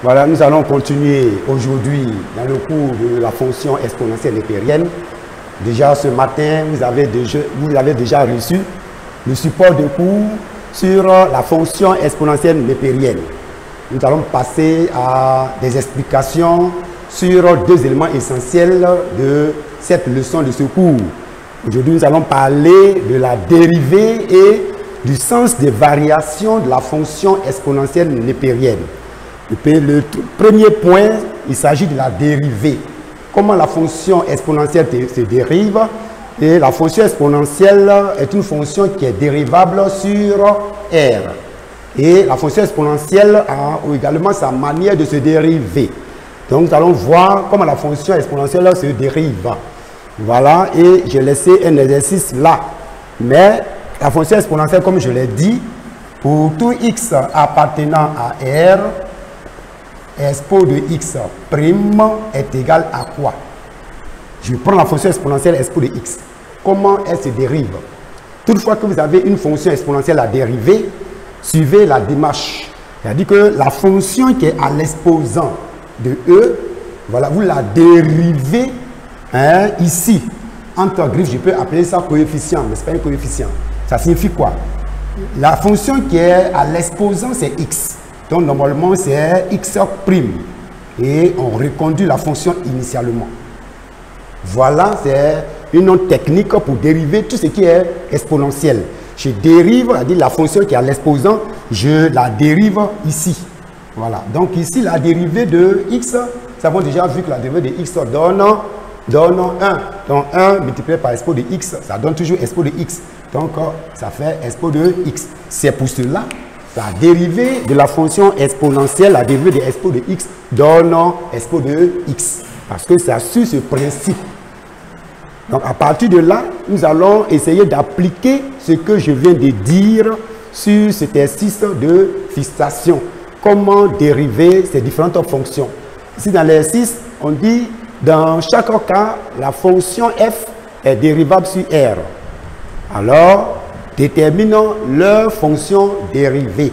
Voilà, nous allons continuer aujourd'hui dans le cours de la fonction exponentielle népérienne. Déjà ce matin, vous avez déjà reçu le support de cours sur la fonction exponentielle népérienne. Nous allons passer à des explications sur deux éléments essentiels de cette leçon de ce cours. Aujourd'hui, nous allons parler de la dérivée et du sens des variations de la fonction exponentielle népérienne. Le premier point, il s'agit de la dérivée. Comment la fonction exponentielle se dérive. Et la fonction exponentielle est une fonction qui est dérivable sur R. Et la fonction exponentielle a également sa manière de se dériver. Donc nous allons voir comment la fonction exponentielle se dérive. Voilà, et j'ai laissé un exercice là. Mais la fonction exponentielle, comme je l'ai dit, pour tout x appartenant à R, expo de x prime est égal à quoi? Je prends la fonction exponentielle expo de x. Comment elle se dérive? Toutefois que vous avez une fonction exponentielle à dériver, suivez la démarche. C'est-à-dire que la fonction qui est à l'exposant de e, voilà, vous la dérivez ici. Entre griffes, je peux appeler ça coefficient, mais ce n'est pas un coefficient. Ça signifie quoi? La fonction qui est à l'exposant, c'est x. Donc, normalement, c'est x'. Et on reconduit la fonction initialement. Voilà, c'est une technique pour dériver tout ce qui est exponentiel. Je dérive, c'est-à-dire la fonction qui est à l'exposant, je la dérive ici. Voilà. Donc, ici, la dérivée de x, nous avons déjà vu que la dérivée de x donne 1. Donc, 1 multiplié par expo de x, ça donne toujours expo de x. Donc, ça fait expo de x. C'est pour cela la dérivée de la fonction exponentielle, la dérivée de expo de x donne expo de x. Parce que c'est sur ce principe. Donc, à partir de là, nous allons essayer d'appliquer ce que je viens de dire sur cet exercice de fixation. Comment dériver ces différentes fonctions. Ici, dans l'exercice, on dit, dans chaque cas, la fonction f est dérivable sur R. Alors, déterminons leur fonction dérivée.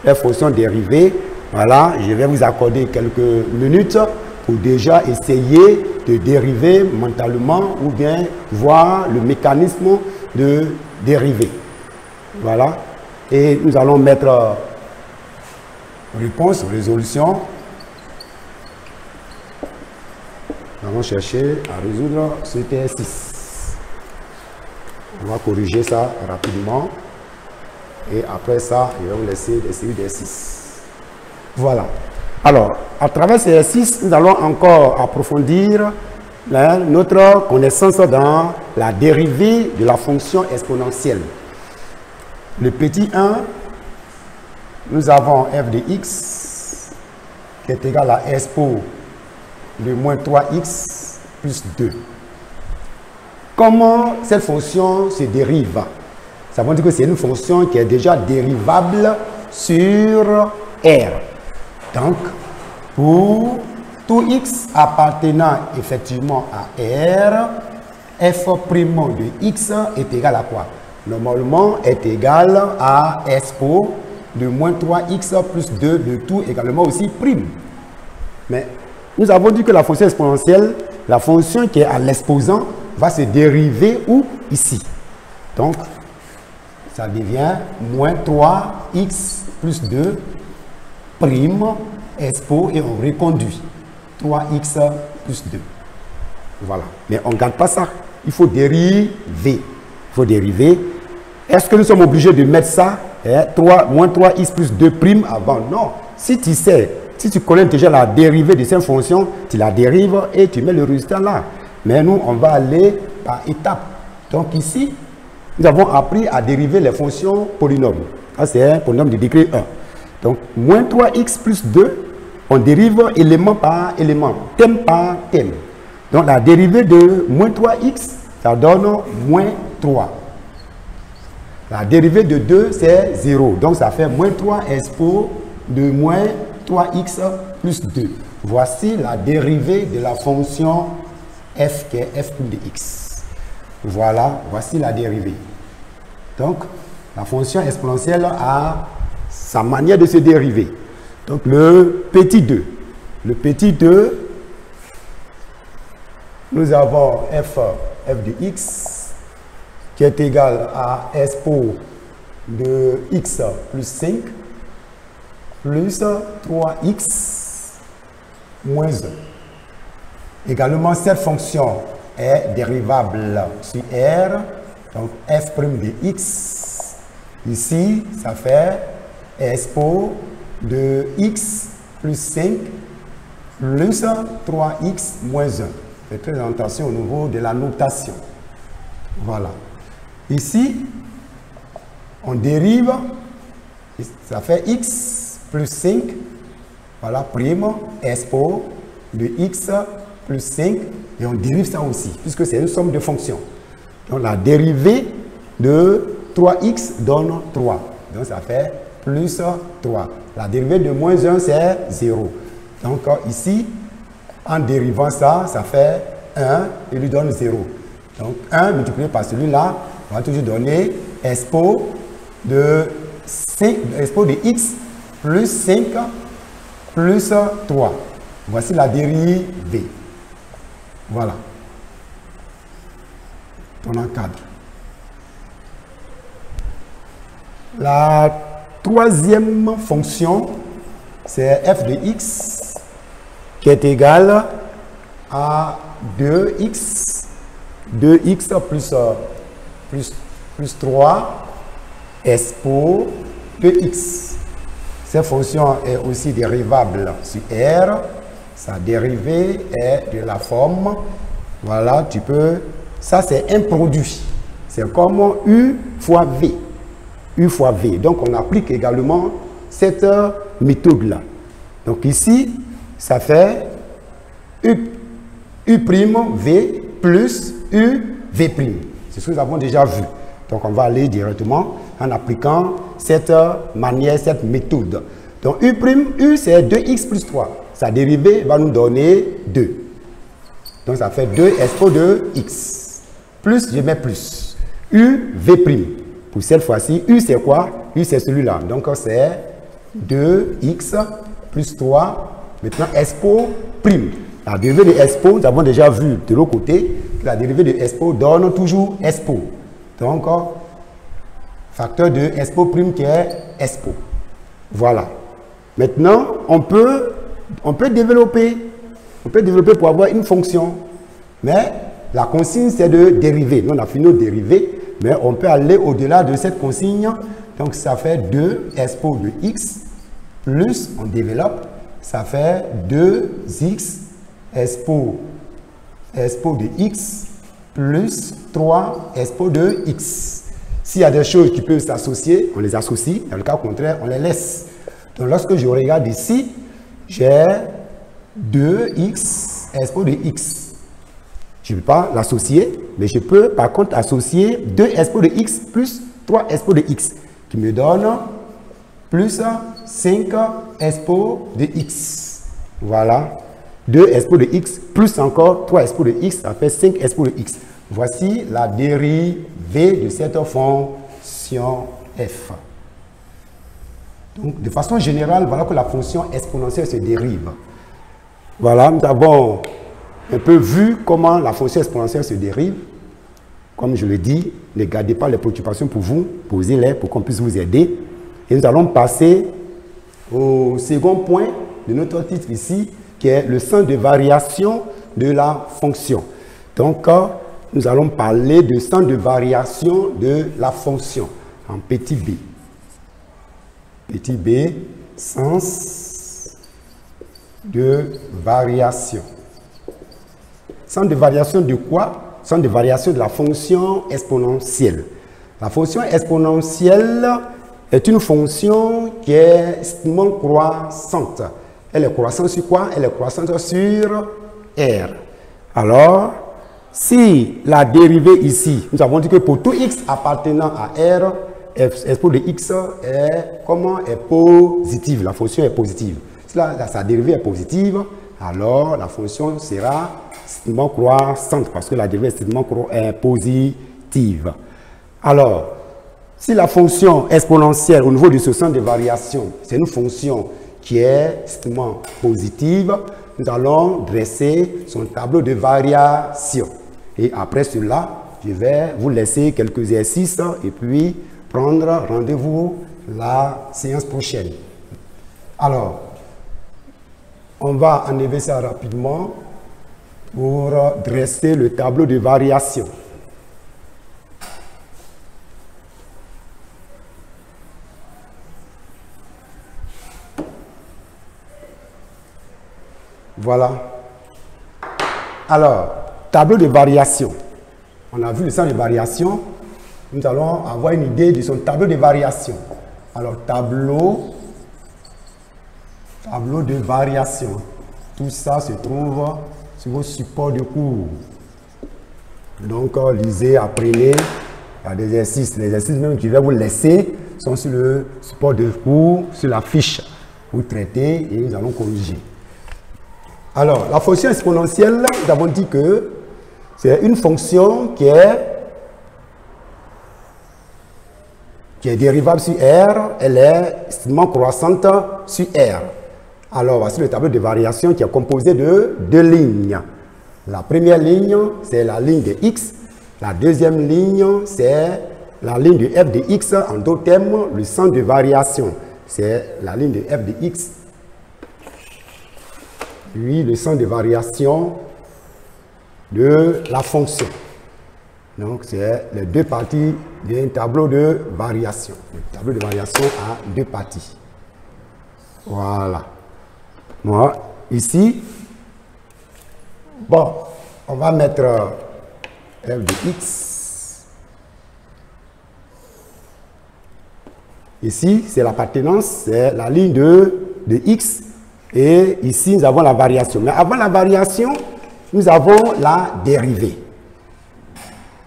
Leur fonction dérivée, voilà, je vais vous accorder quelques minutes pour déjà essayer de dériver mentalement ou bien voir le mécanisme de dérivée. Voilà. Et nous allons mettre réponse, résolution. Nous allons chercher à résoudre ce exercice. On va corriger ça rapidement. Et après ça, je vais vous laisser des séries d'exercices. Voilà. Alors, à travers ces exercices, nous allons encore approfondir notre connaissance dans la dérivée de la fonction exponentielle. Le petit 1, nous avons f de x qui est égal à expo de moins 3x plus 2. Comment cette fonction se dérive? Ça veut dire que c'est une fonction qui est déjà dérivable sur R. Donc, pour tout x appartenant effectivement à R, f' de x est égal à quoi? Normalement, est égal à expo de moins 3x plus 2 de tout également aussi prime. Mais nous avons dit que la fonction exponentielle, la fonction qui est à l'exposant, va se dériver où? Ici. Donc, ça devient moins 3x plus 2 prime expo et on reconduit 3x plus 2. Voilà. Mais on ne garde pas ça. Il faut dériver. Il faut dériver. Est-ce que nous sommes obligés de mettre ça, moins 3x plus 2 prime avant? Non. Si tu sais, si tu connais déjà la dérivée de cette fonction, tu la dérives et tu mets le résultat là. Mais nous, on va aller par étapes. Donc ici, nous avons appris à dériver les fonctions polynômes. C'est un polynôme de degré 1. Donc, moins 3x plus 2, on dérive élément par élément, thème par thème. Donc, la dérivée de moins 3x, ça donne moins 3. La dérivée de 2, c'est 0. Donc, ça fait moins 3 expo de moins 3x plus 2. Voici la dérivée de la fonction f qui est f' de x. Voilà, voici la dérivée. Donc, la fonction exponentielle a sa manière de se dériver. Donc le petit 2. Le petit 2, nous avons f de x qui est égal à expo de x plus 5 plus 3x moins 1. Également, cette fonction est dérivable sur R, donc f' de x. Ici, ça fait expo de x plus 5 plus 3x moins 1. C'est présentation au niveau de la notation. Voilà. Ici, on dérive, ça fait x plus 5, voilà, prime, expo de x plus 5, et on dérive ça aussi, puisque c'est une somme de fonctions. Donc la dérivée de 3x donne 3. Donc ça fait plus 3. La dérivée de moins 1, c'est 0. Donc ici, en dérivant ça, ça fait 1 et lui donne 0. Donc 1 multiplié par celui-là va toujours donner expo de x plus 5 plus 3. Voici la dérivée. Voilà. On encadre. La troisième fonction, c'est f de x qui est égal à 2x plus 3 expo de x. Cette fonction est aussi dérivable sur R. Sa dérivée est de la forme, voilà, tu peux, ça c'est un produit. C'est comme U fois V. U fois V. Donc on applique également cette méthode-là. Donc ici, ça fait U' V plus U V'. C'est ce que nous avons déjà vu. Donc on va aller directement en appliquant cette manière, cette méthode. Donc U' c'est 2x plus 3. Sa dérivée va nous donner 2. Donc ça fait 2 expo de x. Plus, je mets plus. U V'. Pour cette fois-ci, U c'est quoi? U c'est celui-là. Donc c'est 2x plus 3. Maintenant expo prime. La dérivée de expo, nous avons déjà vu de l'autre côté, que la dérivée de expo donne toujours expo. Donc, facteur de expo prime qui est expo. Voilà. Maintenant, on peut développer. On peut développer pour avoir une fonction. Mais la consigne, c'est de dériver. Nous, on a fini de dériver, mais on peut aller au-delà de cette consigne. Donc, ça fait 2 expo de x plus, on développe, ça fait 2x expo de x plus 3 expo de x. S'il y a des choses qui peuvent s'associer, on les associe. Dans le cas contraire, on les laisse. Donc, lorsque je regarde ici, j'ai 2x expo de x. Je ne peux pas l'associer, mais je peux par contre associer 2 expo de x plus 3 expo de x, qui me donne plus 5 expo de x. Voilà. 2 expo de x plus encore 3 expo de x, ça fait 5 expo de x. Voici la dérivée de cette fonction f. Donc, de façon générale, voilà que la fonction exponentielle se dérive. Voilà, nous avons un peu vu comment la fonction exponentielle se dérive. Comme je le dis, ne gardez pas les préoccupations pour vous, posez-les pour qu'on puisse vous aider. Et nous allons passer au second point de notre titre ici, qui est le sens de variation de la fonction. Donc, nous allons parler de sens de variation de la fonction en petit b. Petit b, sens de variation. Sens de variation de quoi? Sens de variation de la fonction exponentielle. La fonction exponentielle est une fonction qui est strictement croissante. Elle est croissante sur quoi? Elle est croissante sur R. Alors, si la dérivée ici, nous avons dit que pour tout x appartenant à R, expo de x est positive. La fonction est positive. Si sa dérivée est positive, alors la fonction sera strictement croissante parce que la dérivée est strictement positive. Alors, si la fonction exponentielle au niveau de ce sens de variation, c'est une fonction qui est strictement positive, nous allons dresser son tableau de variation. Et après cela, je vais vous laisser quelques exercices et puis prendre rendez-vous la séance prochaine. Alors, on va enlever ça rapidement pour dresser le tableau de variation. Voilà. Alors, tableau de variation. On a vu le sens de variation. Nous allons avoir une idée de son tableau de variation. Alors, tableau de variation. Tout ça se trouve sur vos supports de cours. Donc, lisez, apprenez. Il y a des exercices. Les exercices même que je vais vous laisser sont sur le support de cours, sur la fiche. Vous traitez et nous allons corriger. Alors, la fonction exponentielle, nous avons dit que c'est une fonction qui est dérivable sur R, elle est extrêmement croissante sur R. Alors, voici le tableau de variation qui est composé de deux lignes. La première ligne, c'est la ligne de X. La deuxième ligne, c'est la ligne de f de X. En d'autres termes, le centre de variation, c'est la ligne de f de X. Puis le centre de variation de la fonction. Donc, c'est les deux parties d'un tableau de variation. Le tableau de variation a deux parties. Voilà. Moi, ici, bon, on va mettre f de X. Ici, c'est l'appartenance, c'est la ligne de X. Et ici, nous avons la variation. Mais avant la variation, nous avons la dérivée.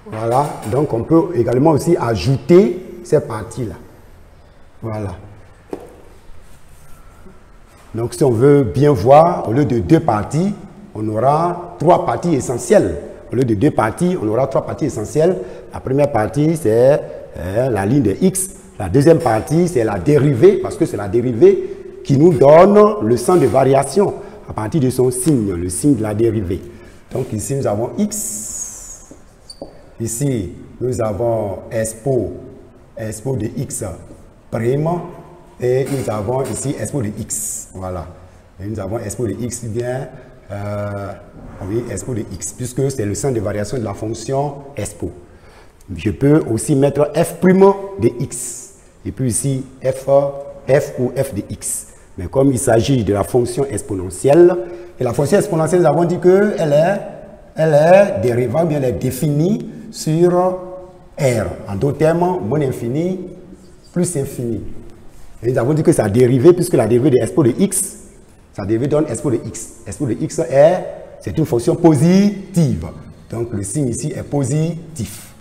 Voilà. Donc, on peut également aussi ajouter ces parties-là. Voilà. Donc, si on veut bien voir, au lieu de deux parties, on aura trois parties essentielles. Au lieu de deux parties, on aura trois parties essentielles. La première partie, c'est la ligne de X. La deuxième partie, c'est la dérivée, parce que c'est la dérivée qui nous donne le centre de variation à partir de son signe, le signe de la dérivée. Donc ici, nous avons X. Ici, nous avons expo de X prime. Et nous avons ici expo de X. Voilà. Et nous avons expo de X bien, oui, expo de X, puisque c'est le centre de variation de la fonction expo. Je peux aussi mettre f' de X. Et puis ici, f ou f de X. Mais comme il s'agit de la fonction exponentielle, et la fonction exponentielle, nous avons dit qu'elle est dérivable, elle est définie sur R. En d'autres termes, moins infini plus infini. Et nous avons dit que sa dérivée, puisque la dérivée de expo de X, sa dérivée donne expo de X. Expo de X c'est une fonction positive. Donc le signe ici est positif.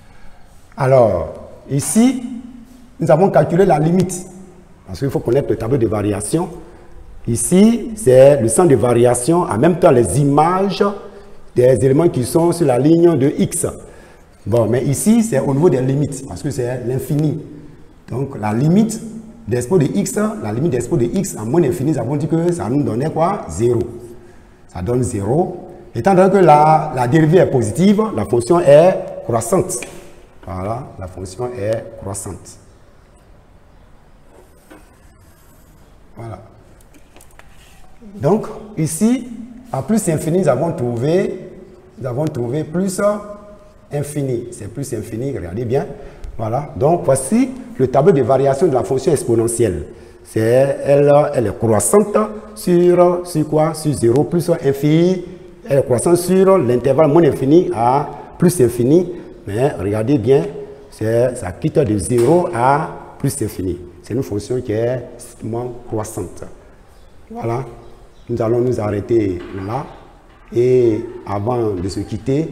Alors, ici, nous avons calculé la limite. Parce qu'il faut connaître le tableau de variation. Ici, c'est le centre de variation, en même temps les images des éléments qui sont sur la ligne de X. Bon, mais ici, c'est au niveau des limites, parce que c'est l'infini. Donc, la limite d'expo de X, la limite d'expo de X en moins infini, nous avons dit que ça nous donnait quoi? 0. Ça donne 0. Étant donné que la dérivée est positive, la fonction est croissante. Voilà, la fonction est croissante. Voilà. Donc, ici, à plus infini, nous avons trouvé plus infini. C'est plus infini, regardez bien. Voilà. Donc, voici le tableau de variation de la fonction exponentielle. Elle est croissante sur quoi? Sur 0 plus infini. Elle est croissante sur l'intervalle moins infini à plus infini. Mais regardez bien, ça quitte de 0 à plus infini. C'est une fonction qui est extrêmement croissante. Voilà. Nous allons nous arrêter là. Et avant de se quitter,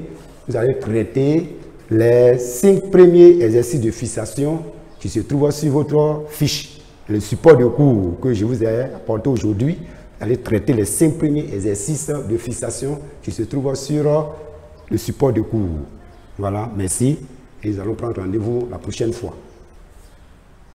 vous allez traiter les 5 premiers exercices de fixation qui se trouvent sur votre fiche. Le support de cours que je vous ai apporté aujourd'hui, vous allez traiter les 5 premiers exercices de fixation qui se trouvent sur le support de cours. Voilà, merci. Et nous allons prendre rendez-vous la prochaine fois.